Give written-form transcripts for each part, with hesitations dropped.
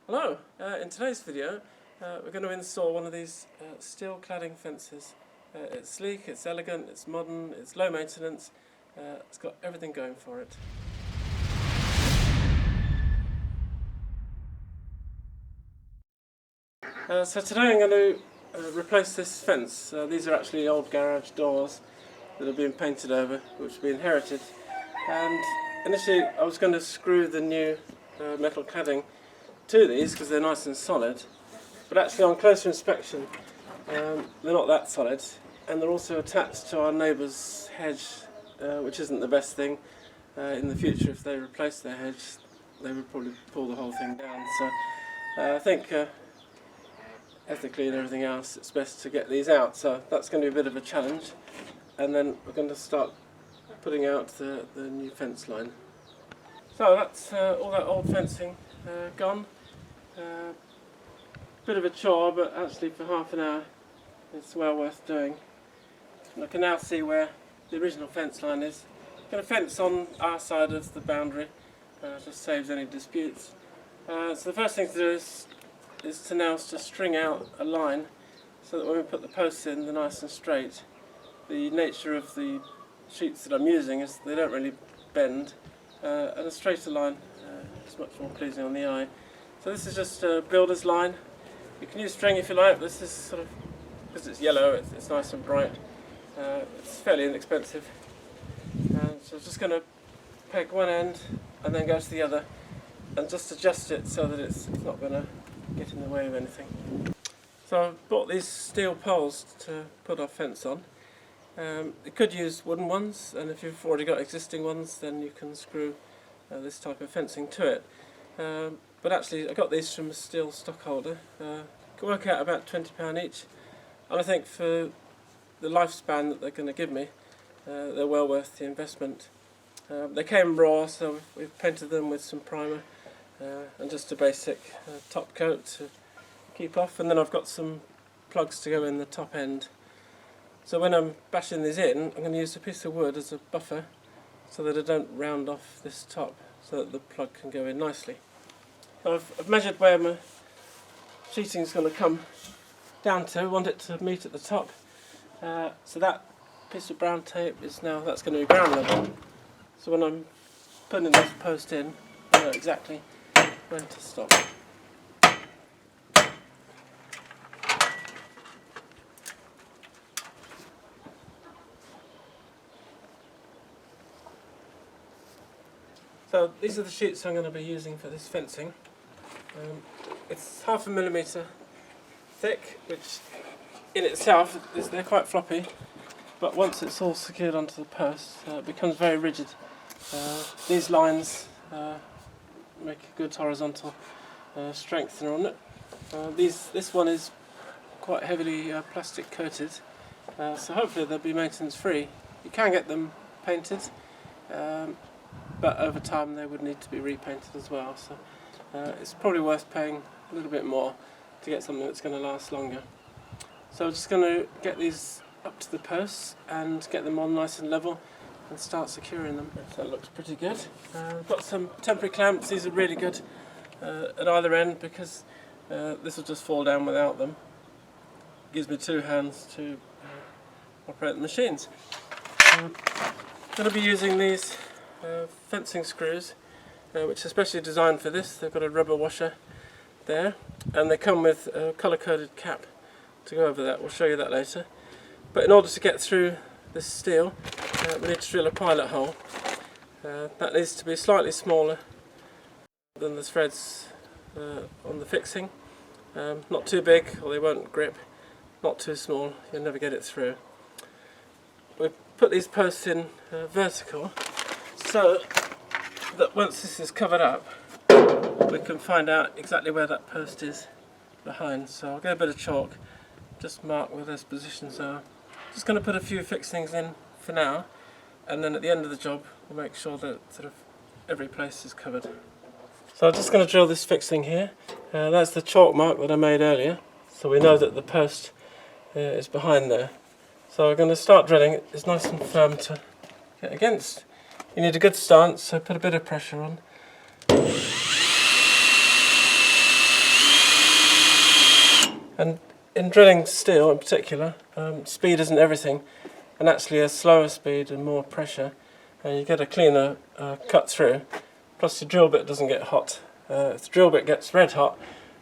Hello, in today's video we're going to install one of these steel cladding fences. It's sleek, it's elegant, it's modern, it's low maintenance, it's got everything going for it. So today I'm going to replace this fence. These are actually old garage doors that have been painted over, which we inherited, and initially I was going to screw the new metal cladding to these because they're nice and solid, but actually on closer inspection they're not that solid, and they're also attached to our neighbour's hedge, which isn't the best thing. In the future, if they replace their hedge, they would probably pull the whole thing down. So I think ethically and everything else, it's best to get these out. So that's going to be a bit of a challenge, and then we're going to start putting out the new fence line. So that's all that old fencing gone. Bit of a chore, but actually for half an hour it's well worth doing. And I can now see where the original fence line is. I'm going to fence on our side of the boundary, just saves any disputes. So the first thing to do is to now just string out a line so that when we put the posts in, they're nice and straight. The nature of the sheets that I'm using is they don't really bend, and a straighter line is much more pleasing on the eye. So this is just a builder's line. You can use string if you like. This is sort of, because it's yellow, it's nice and bright. It's fairly inexpensive. So I'm just going to peg one end and then go to the other and just adjust it so that it's not going to get in the way of anything. So I've bought these steel poles to put our fence on. You could use wooden ones, and if you've already got existing ones, then you can screw this type of fencing to it. But actually I got these from a steel stockholder. Can work out about £20 each, and I think for the lifespan that they're going to give me, they're well worth the investment. They came raw, so we've painted them with some primer and just a basic top coat to keep off, and then I've got some plugs to go in the top end. So when I'm bashing these in, I'm going to use a piece of wood as a buffer so that I don't round off this top, so that the plug can go in nicely. I've measured where my sheeting is going to come down to. I want it to meet at the top. So that piece of brown tape is now, that's going to be ground level. So when I'm putting this post in, I know exactly when to stop. So these are the sheets I'm going to be using for this fencing. It's 0.5 millimetre thick, which in itself they're quite floppy, but once it's all secured onto the post, it becomes very rigid. These lines make a good horizontal strengthener on it. This one is quite heavily plastic coated, so hopefully they'll be maintenance free. You can get them painted, but over time they would need to be repainted as well, so it's probably worth paying a little bit more to get something that's going to last longer. So I'm just going to get these up to the posts and get them on nice and level and start securing them. So that looks pretty good. I've got some temporary clamps. These are really good at either end because this will just fall down without them. Gives me two hands to operate the machines. I'm going to be using these fencing screws, which are specially designed for this. They've got a rubber washer there, and they come with a colour-coded cap to go over that. We'll show you that later. But in order to get through this steel, we need to drill a pilot hole. That needs to be slightly smaller than the threads on the fixing. Not too big or they won't grip, not too small, you'll never get it through. We put these posts in vertical so that once this is covered up, we can find out exactly where that post is behind. So I'll get a bit of chalk, just mark where those positions are. Just going to put a few fixings in for now, and then at the end of the job we'll make sure that sort of every place is covered. So I'm just going to drill this fixing here. That's the chalk mark that I made earlier, so we know that the post is behind there. So we're going to start drilling. It's nice and firm to get against. You need a good stance, so put a bit of pressure on. And in drilling steel in particular, speed isn't everything, and actually a slower speed and more pressure, and you get a cleaner cut through. Plus the drill bit doesn't get hot. If the drill bit gets red hot,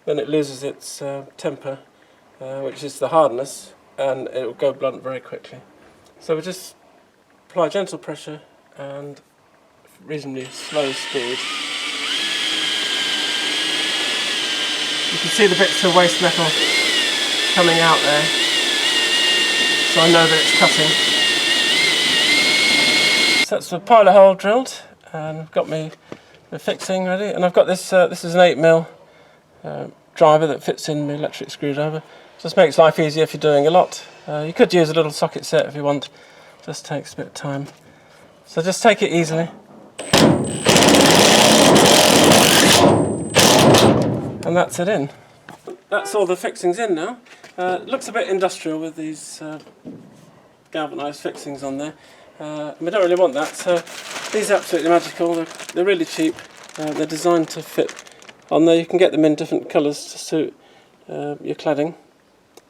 then it loses its temper, which is the hardness, and it will go blunt very quickly. So we just apply gentle pressure and reasonably slow speed. You can see the bits of waste metal coming out there, so I know that it's cutting. So that's the pilot hole drilled, and I've got the fixing ready, and I've got this, this is an 8mm driver that fits in the electric screwdriver. Just makes life easier if you're doing a lot. You could use a little socket set if you want, just takes a bit of time. So just take it easily. And that's it in. That's all the fixings in now. It looks a bit industrial with these galvanised fixings on there. We don't really want that, so these are absolutely magical. They're really cheap. They're designed to fit on there. You can get them in different colours to suit your cladding.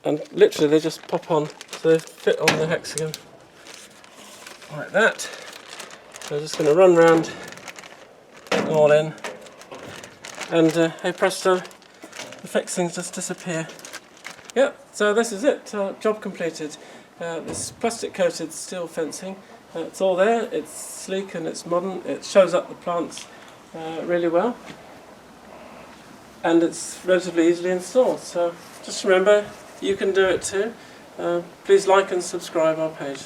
And literally they just pop on, so they fit on the hexagon like that. So I'm just going to run round, get them all in, and hey presto, the fixings just disappear. Yeah, so this is it, job completed. This plastic coated steel fencing, it's all there, it's sleek and it's modern, it shows up the plants really well, and it's relatively easily installed. So just remember, you can do it too. Please like and subscribe our page.